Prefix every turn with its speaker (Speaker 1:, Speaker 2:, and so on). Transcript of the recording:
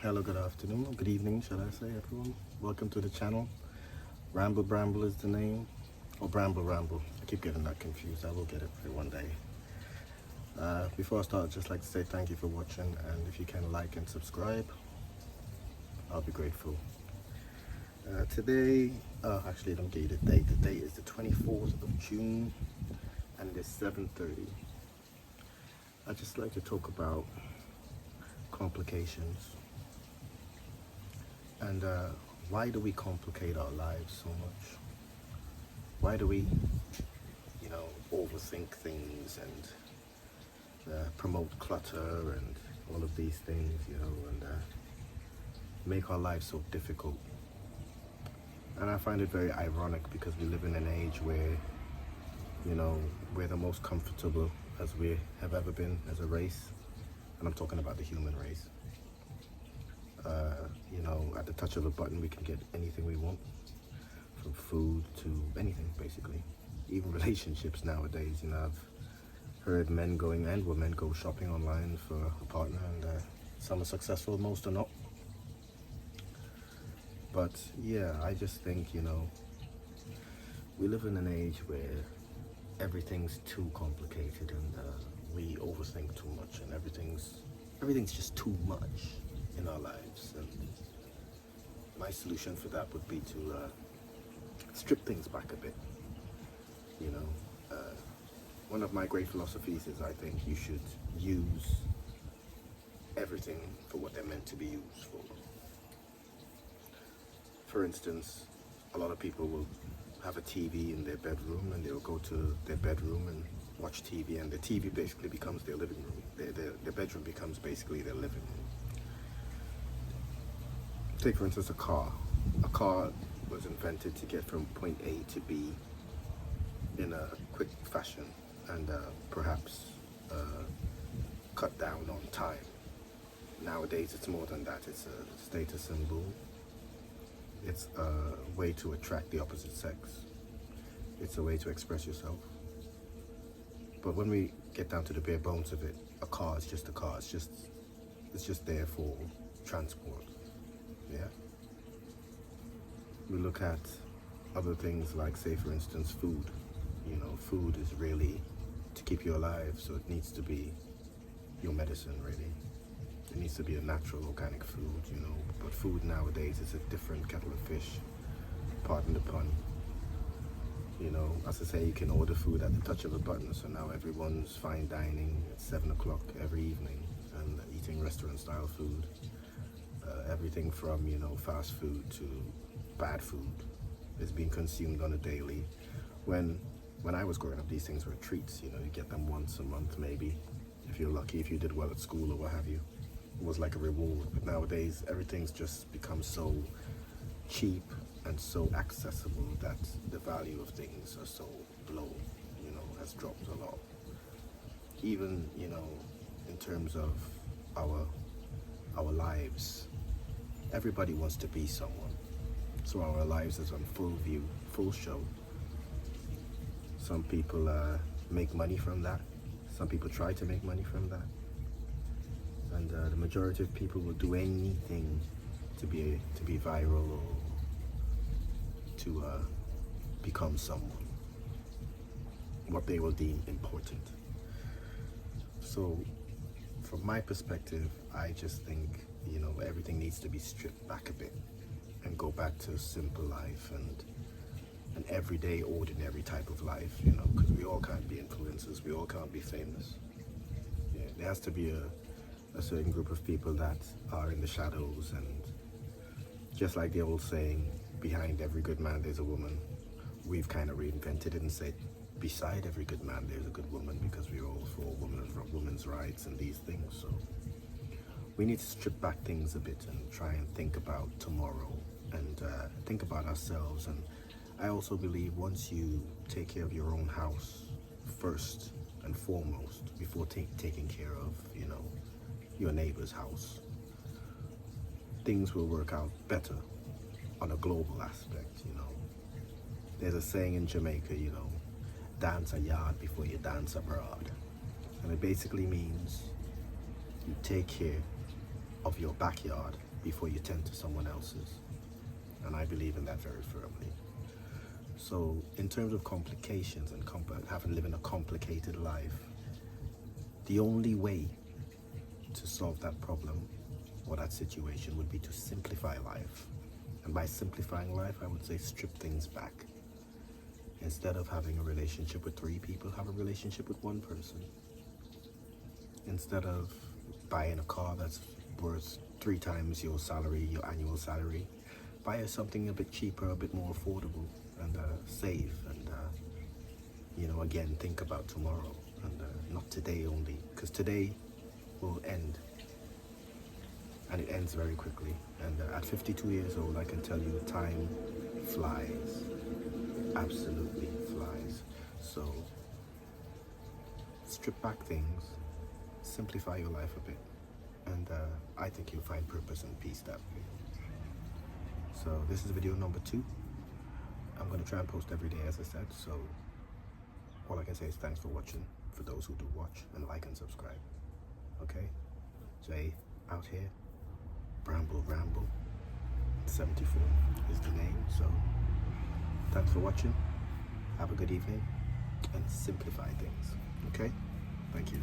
Speaker 1: Hello, good afternoon, or good evening, shall I say, everyone. Welcome to the channel. Ramble Bramble is the name, or Bramble Ramble. I keep getting that confused. I will get it for one day. Before I start, I'd just like to say thank you for watching, and if you can like and subscribe, I'll be grateful. Today, actually, let me get you the date. The date is the 24th of June, and it is 7:30. I'd just like to talk about complications. And why do we complicate our lives so much? Why do we, overthink things and promote clutter and all of these things, and make our lives so difficult? And I find it very ironic because we live in an age where, we're the most comfortable as we have ever been as a race. And I'm talking about the human race. At the touch of a button, we can get anything we want, from food to anything, basically. Even relationships nowadays. I've heard men going and women go shopping online for a partner, and some are successful, most are not. But yeah, I just think, we live in an age where everything's too complicated, and we overthink too much, and everything's just too much in our lives. And my solution for that would be to strip things back a bit. One of my great philosophies is I think you should use everything for what they're meant to be used for. For instance, a lot of people will have a TV in their bedroom, and they'll go to their bedroom and watch TV, and the TV basically becomes their living room. Their bedroom becomes basically their living room. Take, for instance, a car. A car was invented to get from point A to B in a quick fashion, and perhaps cut down on time. Nowadays, it's more than that. It's a status symbol. It's a way to attract the opposite sex. It's a way to express yourself. But when we get down to the bare bones of it, a car is just a car. It's just there for transport. Yeah. We look at other things like, say, for instance, food. Food is really to keep you alive, so it needs to be your medicine, really. It needs to be a natural, organic food, But food nowadays is a different kettle of fish, pardon the pun. As I say, you can order food at the touch of a button, so now everyone's fine dining at 7 o'clock every evening and eating restaurant-style food. Everything from, fast food to bad food is being consumed on a daily. When I was growing up, these things were treats, you get them once a month maybe, if you're lucky, if you did well at school or what have you. It was like a reward. But nowadays, everything's just become so cheap and so accessible that the value of things are so low, has dropped a lot. Even, in terms of our lives, everybody wants to be someone. So our lives is on full view, full show. Some people make money from that. Some people try to make money from that. And the majority of people will do anything to be viral or to become someone, what they will deem important. So from my perspective, I just think, everything needs to be stripped back a bit and go back to simple life and an everyday, ordinary type of life, because we all can't be influencers, we all can't be famous. Yeah, there has to be a certain group of people that are in the shadows, and just like the old saying, behind every good man there's a woman, we've kind of reinvented it and said, beside every good man there's a good woman, because we're all for women's rights and these things. So we need to strip back things a bit and try and think about tomorrow and think about ourselves. And I also believe once you take care of your own house first and foremost, before taking care of, your neighbor's house, things will work out better on a global aspect. There's a saying in Jamaica, dance a yard before you dance abroad. And it basically means you take care of your backyard before you tend to someone else's. And I believe in that very firmly. So in terms of complications and having living a complicated life, the only way to solve that problem or that situation would be to simplify life. And by simplifying life, I would say strip things back. Instead of having a relationship with 3 people, have a relationship with 1 person. Instead of buying a car that's worth 3 times your salary, your annual salary, buy something a bit cheaper, a bit more affordable, and save. And again, think about tomorrow, and not today only, because today will end, and it ends very quickly. And at 52 years old, I can tell you, time flies, absolutely flies. So strip back things, simplify your life a bit, and I think you'll find purpose and peace that way. So this is video number 2. I'm going to try and post every day, as I said. So all I can say is thanks for watching, for those who do watch, and like and subscribe. Okay? Jay out here. Bramble 74 is the name. So thanks for watching. Have a good evening, and simplify things. Okay? Thank you.